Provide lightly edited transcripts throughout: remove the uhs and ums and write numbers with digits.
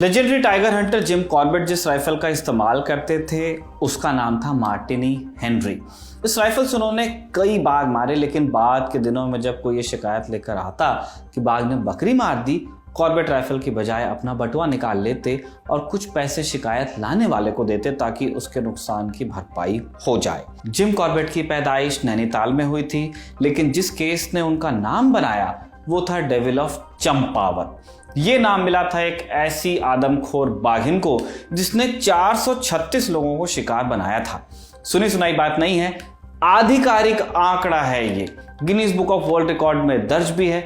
Legendary tiger Hunter Jim Corbett जिस rifle का इस्तेमाल करते थे उसका नाम था मार्टिनी हेनरी। इस राइफल से उन्होंने कई बाघ मारे, लेकिन बाद के दिनों में जब कोई ये शिकायत लेकर आता कि बाघ ने बकरी मार दी, कॉर्बेट राइफल की बजाय अपना बटुआ निकाल लेते और कुछ पैसे शिकायत लाने वाले को देते ताकि उसके नुकसान की भरपाई हो जाए। जिम कॉर्बेट की पैदाइश नैनीताल में हुई थी, लेकिन जिस केस ने उनका नाम बनाया वो था डेविल ऑफ चंपावत। ये नाम मिला था एक ऐसी आदमखोर बाघिन को जिसने 436 लोगों को शिकार बनाया था। सुनी सुनाई बात नहीं है, आधिकारिक आंकड़ा है। ये Guinness book of world record में दर्ज भी है।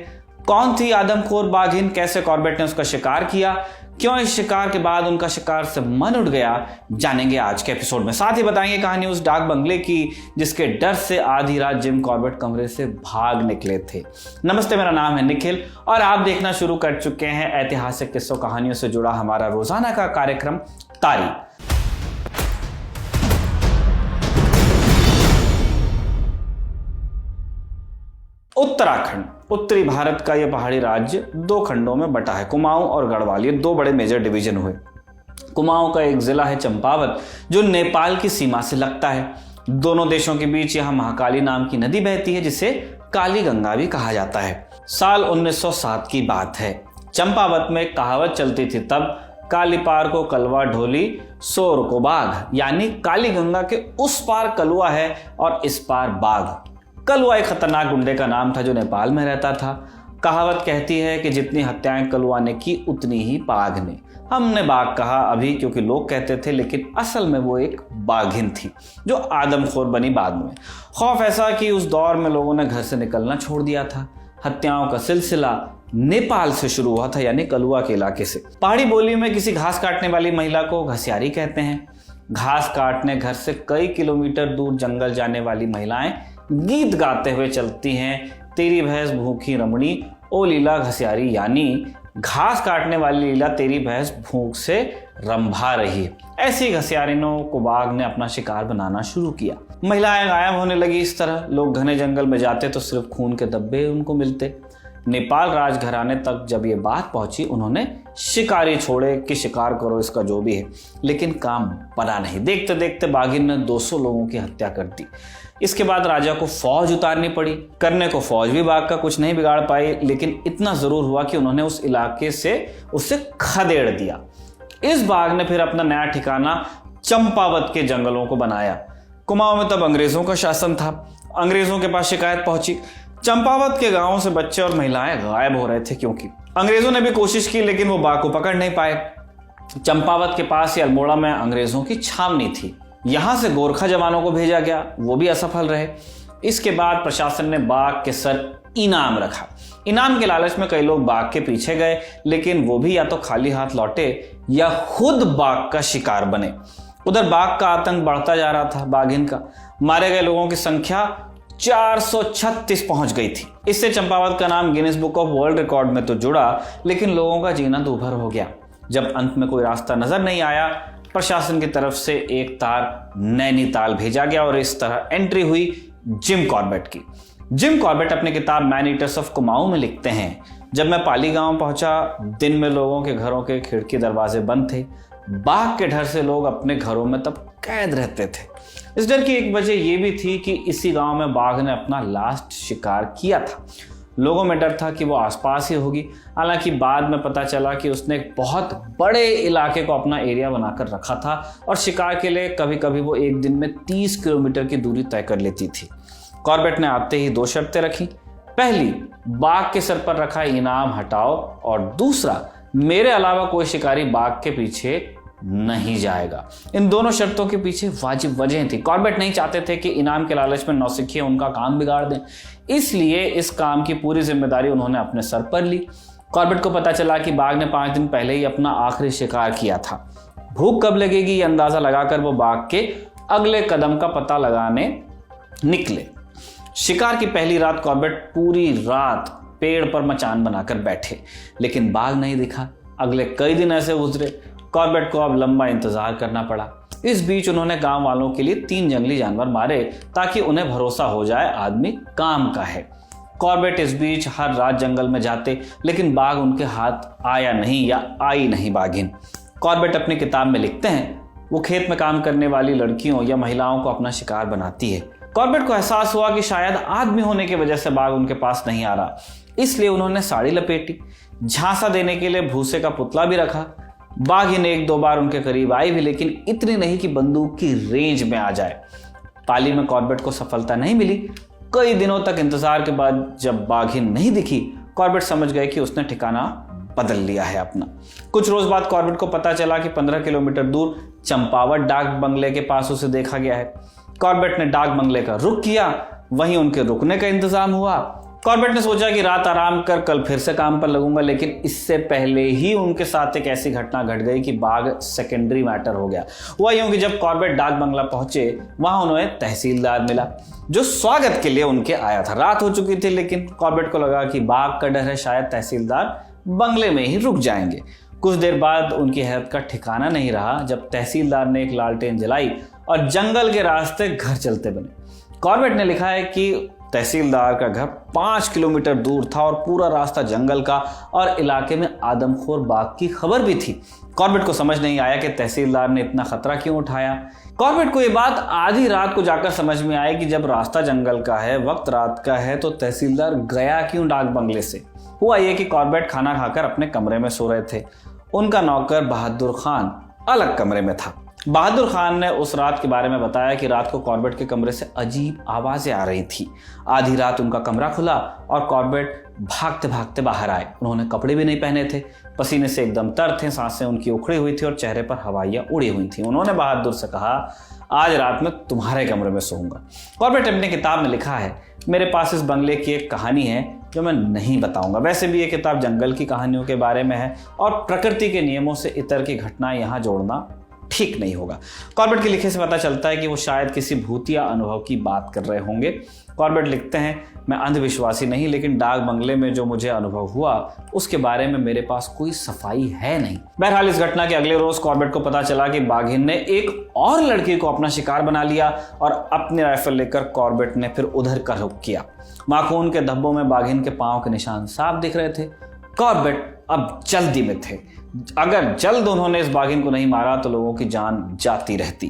कौन थी आदमखोर बाघिन, कैसे कॉर्बेट ने उसका शिकार किया, क्यों इस शिकार के बाद उनका शिकार से मन उठ गया, जानेंगे आज के एपिसोड में। साथ ही बताएंगे कहानी उस डाक बंगले की जिसके डर से आधी रात जिम कॉर्बेट कमरे से भाग निकले थे। नमस्ते, मेरा नाम है निखिल और आप देखना शुरू कर चुके हैं ऐतिहासिक किस्सों कहानियों से जुड़ा हमारा रोजाना का कार्यक्रम तारीख। उत्तराखंड उत्तरी भारत का यह पहाड़ी राज्य दो खंडों में बटा है, कुमाऊं और गढ़वाल। ये दो बड़े मेजर डिवीजन हुए। कुमाऊं का एक जिला है चंपावत जो नेपाल की सीमा से लगता है। दोनों देशों के बीच यहां महाकाली नाम की नदी बहती है जिसे काली गंगा भी कहा जाता है। साल 1907 की बात है। चंपावत में एक कहावत चलती थी तब, काली पार को कलवा ढोली, सोर को बाघ, यानी काली गंगा के उस पार कलवा है और इस पार बाघ। कलवा एक खतरनाक गुंडे का नाम था जो नेपाल में रहता था। कहावत कहती है कि जितनी हत्याएं कलवा ने की उतनी ही बाघ ने। हमने बाघ कहा अभी क्योंकि लोग कहते थे, लेकिन असल में वो एक बाघिन थी जो आदमखोर बनी बाद में। खौफ ऐसा कि उस दौर में लोगों ने घर से निकलना छोड़ दिया था। हत्याओं का सिलसिला नेपाल से शुरू हुआ था, यानी कलवा के इलाके से। पहाड़ी बोली में किसी घास काटने वाली महिला को घसियारी कहते हैं। घास काटने घर से कई किलोमीटर दूर जंगल जाने वाली महिलाएं गीत गाते हुए चलती हैं, तेरी भैंस भूखी रमणी ओ लीला घसियारी, यानी घास काटने वाली लीला तेरी भैंस भूख से रंभा रही है। ऐसी घसियारिनों को बाघ ने अपना शिकार बनाना शुरू किया। महिलाएं गायब होने लगी। इस तरह लोग घने जंगल में जाते तो सिर्फ खून के धब्बे उनको मिलते। नेपाल राजघराने तक जब ये बात पहुंची, उन्होंने शिकारी छोड़े कि शिकार करो इसका जो भी है, लेकिन काम बना नहीं। देखते देखते बाघिन ने 200 लोगों की हत्या कर दी। इसके बाद राजा को फौज उतारनी पड़ी। करने को फौज भी बाघ का कुछ नहीं बिगाड़ पाई, लेकिन इतना जरूर हुआ कि उन्होंने उस इलाके से उसे खदेड़ दिया। इस बाघ ने फिर अपना नया ठिकाना चंपावत के जंगलों को बनाया। कुमाऊं में तब अंग्रेजों का शासन था। अंग्रेजों के पास शिकायत पहुंची, चंपावत के गांवों से बच्चे और महिलाएं गायब हो रहे थे। क्योंकि अंग्रेजों ने भी कोशिश की लेकिन वो बाघ को पकड़ नहीं पाए। चंपावत के पास ही अल्मोड़ा में अंग्रेजों की छावनी थी। यहां से गोरखा जवानों को भेजा गया, वो भी असफल रहे। इसके बाद प्रशासन ने बाघ के सर इनाम रखा। इनाम के लालच में कई लोग बाघ के पीछे गए, लेकिन वो भी या तो खाली हाथ लौटे या खुद बाघ का शिकार बने। उधर बाघ का आतंक बढ़ता जा रहा था। बाघिन का मारे गए लोगों की संख्या 436 पहुंच गई थी। इससे चंपावत का नाम Guinness book of world record में तो जुड़ा, लेकिन लोगों का जीना दूभर हो गया। जब अंत में कोई रास्ता नजर नहीं आया, प्रशासन की तरफ से एक तार नैनीताल भेजा गया और इस तरह एंट्री हुई जिम कॉर्बेट की। जिम कॉर्बेट अपनी किताब मैन ईटर्स ऑफ कुमाऊं में लिखते हैं, जब मैं पाली गांव पहुंचा, दिन में लोगों के घरों के खिड़की दरवाजे बंद थे। बाघ के डर से लोग अपने घरों में तब कैद रहते थे। इस डर की एक वजह यह भी थी कि इसी गांव में बाघ ने अपना लास्ट शिकार किया था। लोगों में डर था कि वो आसपास ही होगी। हालांकि बाद में पता चला कि उसने एक बहुत बड़े इलाके को अपना एरिया बनाकर रखा था और शिकार के लिए कभी कभी वो एक दिन में 30 किलोमीटर की दूरी तय कर लेती थी। कॉर्बेट ने आते ही 2 शर्तें रखी। पहली, बाघ के सर पर रखा इनाम हटाओ, और दूसरा, मेरे अलावा कोई शिकारी बाघ के पीछे नहीं जाएगा। इन दोनों शर्तों के पीछे वाजिब वजह थी। कॉर्बेट नहीं चाहते थे कि इनाम के लालच में नौसिखिए उनका काम बिगाड़ दें, इसलिए इस काम की पूरी जिम्मेदारी उन्होंने अपने सर पर ली। कॉर्बेट को पता चला कि बाघ ने 5 दिन पहले ही अपना आखिरी शिकार किया था। भूख कब लगेगी ये अंदाजा लगाकर वो बाघ के अगले कदम का पता लगाने निकले। शिकार की पहली रात कॉर्बेट पूरी रात पेड़ पर मचान बनाकर बैठे, लेकिन बाघ नहीं दिखा। अगले कई दिन ऐसे गुजरे। कॉर्बेट को अब लंबा इंतजार करना पड़ा। इस बीच उन्होंने गांव वालों के लिए 3 जंगली जानवर मारे ताकि उन्हें भरोसा हो जाए आदमी काम का है। कॉर्बेट इस बीच हर रात जंगल में जाते, लेकिन बाघ उनके हाथ आया नहीं या आई नहीं बाघिन। कॉर्बेट अपनी किताब में लिखते हैं वो खेत में काम करने वाली लड़कियों या महिलाओं को अपना शिकार बनाती है। कॉर्बेट को एहसास हुआ कि शायद आदमी होने की वजह से बाघ उनके पास नहीं आ रहा, इसलिए उन्होंने साड़ी लपेटी, झांसा देने के लिए भूसे का पुतला भी रखा। बाघिन एक दो बार उनके करीब आई भी, लेकिन इतनी नहीं कि बंदूक की रेंज में आ जाए। पाली में कॉर्बेट को सफलता नहीं मिली। कई दिनों तक इंतजार के बाद जब बाघिन नहीं दिखी, कॉर्बेट समझ गए कि उसने ठिकाना बदल लिया है अपना। कुछ रोज बाद कॉर्बेट को पता चला कि 15 किलोमीटर दूर चंपावत डाक बंगले के पास उसे देखा गया है। कॉर्बेट ने डाक बंगले का रुख किया, वहीं उनके रुकने का इंतजाम हुआ। कॉर्बेट ने सोचा कि रात आराम कर कल फिर से काम पर लगूंगा, लेकिन इससे पहले ही उनके साथ एक ऐसी घटना घट गई कि बाघ सेकेंडरी मैटर हो गया। हुआ यूं कि जब कॉर्बेट डाक बंगला पहुंचे, वहां उन्हें तहसीलदार मिला जो स्वागत के लिए उनके आया था। रात हो चुकी थी, लेकिन कॉर्बेट को लगा कि बाघ का डर है, शायद तहसीलदार बंगले में ही रुक जाएंगे। कुछ देर बाद उनकी हैरत का ठिकाना नहीं रहा जब तहसीलदार ने एक लालटेन जलाई और जंगल के रास्ते घर चलते बने। कॉर्बेट ने लिखा है कि तहसीलदार का घर 5 किलोमीटर दूर था और पूरा रास्ता जंगल का और इलाके में आदमखोर बाघ की खबर भी थी। कॉर्बेट को समझ नहीं आया कि तहसीलदार ने इतना खतरा क्यों उठाया। कॉर्बेट को यह बात आधी रात को जाकर समझ में आई कि जब रास्ता जंगल का है, वक्त रात का है, तो तहसीलदार गया क्यों डाक बंगले से। हुआ यह कि कॉर्बेट खाना खाकर अपने कमरे में सो रहे थे। उनका नौकर बहादुर खान अलग कमरे में था। बहादुर खान ने उस रात के बारे में बताया कि रात को कॉर्बेट के कमरे से अजीब आवाजें आ रही थी। आधी रात उनका कमरा खुला और कॉर्बेट भागते भागते बाहर आए। उन्होंने कपड़े भी नहीं पहने थे, पसीने से एकदम तर थे, सांसें उनकी उखड़ी हुई थी और चेहरे पर हवाइयां उड़ी हुई थी। उन्होंने बहादुर से कहा, आज रात में तुम्हारे कमरे में सोऊंगा। कॉर्बेट अपनी किताब में लिखा है, मेरे पास इस बंगले की एक कहानी है जो मैं नहीं बताऊंगा। वैसे भी ये किताब जंगल की कहानियों के बारे में है और प्रकृति के नियमों से इतर की घटनाएं यहाँ जोड़ना ठीक नहीं होगा। कॉर्बेट के लिखे से पता चलता है कि वो शायद किसी भूतिया अनुभव की बात कर रहे होंगे। कॉर्बेट लिखते हैं, मैं अंधविश्वासी नहीं, लेकिन डाक बंगले में जो मुझे अनुभव हुआ उसके बारे में मेरे पास कोई सफाई है नहीं। बहरहाल इस घटना के अगले रोज कॉर्बेट को पता चला कि बाघिन ने एक और लड़की को अपना शिकार बना लिया और अपनी राइफल लेकर कॉर्बेट ने फिर उधर का रुख किया। माखून के धब्बों में बाघिन के पांव के निशान साफ दिख रहे थे। कॉर्बेट अब जल्दी में थे। अगर जल्द उन्होंने इस बाघिन को नहीं मारा तो लोगों की जान जाती रहती।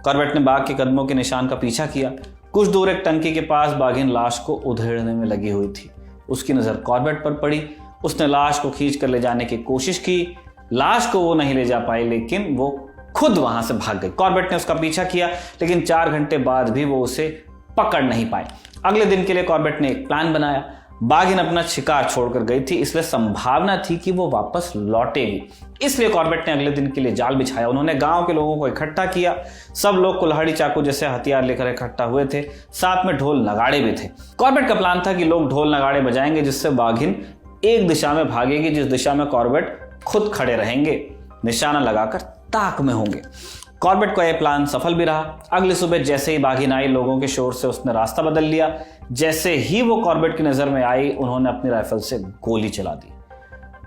कॉर्बेट ने बाघ के कदमों के निशान का पीछा किया। कुछ दूर एक टंकी के पास बाघिन लाश को उधेड़ने में लगी हुई थी। उसकी नजर कॉर्बेट पर पड़ी। उसने लाश को खींच कर ले जाने की कोशिश की। लाश को वो नहीं ले जा पाई, लेकिन वो खुद वहां से भाग गई। कॉर्बेट ने उसका पीछा किया, लेकिन 4 घंटे बाद भी वो उसे पकड़ नहीं पाए। अगले दिन के लिए कॉर्बेट ने एक प्लान बनाया। बाघिन अपना शिकार छोड़कर गई थी, इसलिए संभावना थी कि वो वापस लौटेगी। इसलिए कॉर्बेट ने अगले दिन के लिए जाल बिछाया। उन्होंने गांव के लोगों को इकट्ठा किया। सब लोग कुल्हाड़ी चाकू जैसे हथियार लेकर इकट्ठा हुए थे। साथ में ढोल नगाड़े भी थे। कॉर्बेट का प्लान था कि लोग ढोल नगाड़े बजाएंगे, जिससे बाघिन एक दिशा में भागेगी, जिस दिशा में कॉर्बेट खुद खड़े रहेंगे, निशाना लगाकर ताक में होंगे। कॉर्बेट का यह प्लान सफल भी रहा। अगली सुबह जैसे ही बाघिन आई, लोगों के शोर से उसने रास्ता बदल लिया। जैसे ही वो कॉर्बेट की नजर में आई, उन्होंने अपनी राइफल से गोली चला दी।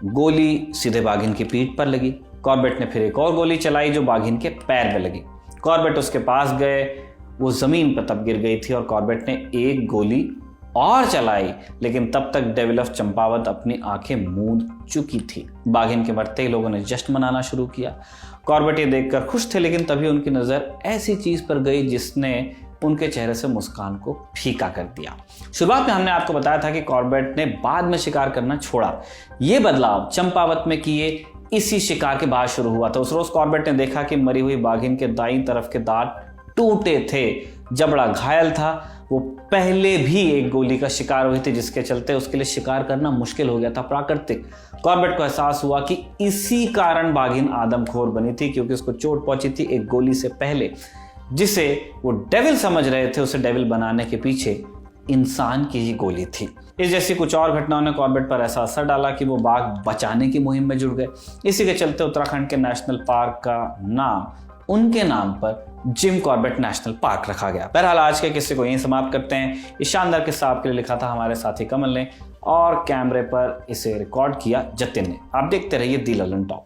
गोली सीधे बाघिन की पीठ पर लगी। कॉर्बेट ने फिर एक और गोली चलाई जो बाघिन के पैर में लगी। कॉर्बेट उसके पास गए, वो जमीन पर तब गिर गई थी और कॉर्बेट ने एक गोली और चलाई, लेकिन तब तक डेविल ऑफ चंपावत अपनी आंखें मूंद चुकी थी। बाघिन के मरते ही लोगों ने जश्न मनाना शुरू किया। कॉर्बेट ये देखकर खुश थे, लेकिन तभी उनकी नजर ऐसी चीज पर गई जिसने उनके चेहरे से मुस्कान को फीका कर दिया। शुरुआत में हमने आपको बताया था कि कॉर्बेट ने बाद में शिकार करना छोड़ा। यह बदलाव चंपावत में किए इसी शिकार के बाद शुरू हुआ था। उस रोज कॉर्बेट ने देखा कि मरी हुई बाघिन के दाईं तरफ के दांत टूटे थे, जबड़ा घायल था। वो पहले भी एक गोली का शिकार हुई थी, जिसके चलते उसके लिए शिकार करना मुश्किल हो गया था। प्राकृतिक कॉर्बेट को एहसास हुआ कि इसी कारण बाघिन आदमखोर बनी थी, क्योंकि उसको चोट पहुंची थी एक गोली से पहले, जिसे वो डेविल समझ रहे थे। उसे डेविल बनाने के पीछे इंसान की ही गोली थी। इस जैसी कुछ और घटनाओं ने कॉर्बेट पर ऐसा असर डाला कि वो बाघ बचाने की मुहिम में जुड़ गए। इसी के चलते उत्तराखंड के नेशनल पार्क का नाम उनके नाम पर जिम कॉर्बेट नेशनल पार्क रखा गया। बहरहाल आज के किस्से को यहीं समाप्त करते हैं। इस शानदार किस्सा आपके लिए लिखा था हमारे साथी कमल ने और कैमरे पर इसे रिकॉर्ड किया जतिन ने। आप देखते रहिए दी ललन टॉप।